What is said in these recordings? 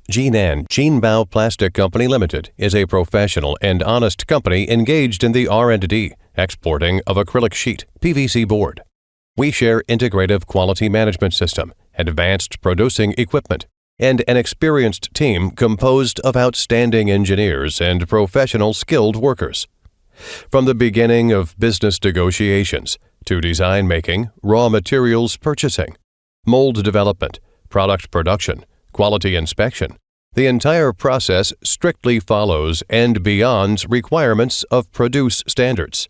Jinbao Plastic Company Limited is a professional and honest company engaged in the R&D, exporting of acrylic sheet, PVC board. We share integrative quality management system, advanced producing equipment, and an experienced team composed of outstanding engineers and professional skilled workers. From the beginning of business negotiations to design making, raw materials purchasing, mold development, product production, quality inspection, the entire process strictly follows and beyond requirements of produce standards.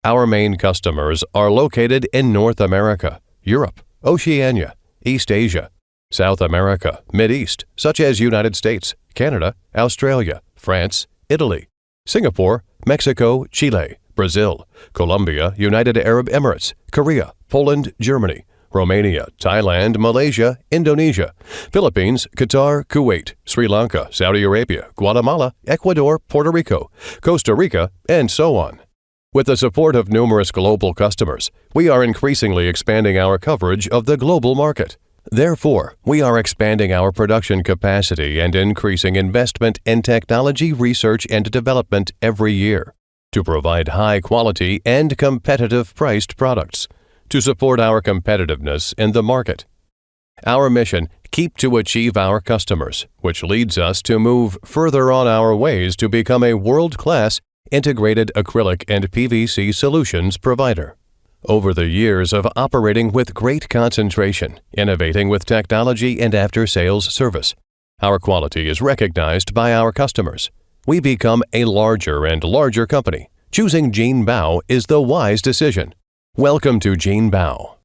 Our main customers are located in North America, Europe, Oceania, East Asia, South America, Mideast, such as United States, Canada, Australia, France, Italy, Singapore, Mexico, Chile, Brazil, Colombia, United Arab Emirates, Korea, Poland, Germany, Romania, Thailand, Malaysia, Indonesia, Philippines, Qatar, Kuwait, Sri Lanka, Saudi Arabia, Guatemala, Ecuador, Puerto Rico, Costa Rica, and so on. With the support of numerous global customers, we are increasingly expanding our coverage of the global market. Therefore, we are expanding our production capacity and increasing investment in technology research and development every year to provide high-quality and competitive-priced products to support our competitiveness in the market. Our mission: keep to achieve our customers, which leads us to move further on our ways to become a world-class integrated acrylic and PVC solutions provider. Over the years of operating with great concentration, innovating with technology and after-sales service, our quality is recognized by our customers. We become a larger and larger company. Choosing Jinbao is the wise decision. Welcome to Jinbao.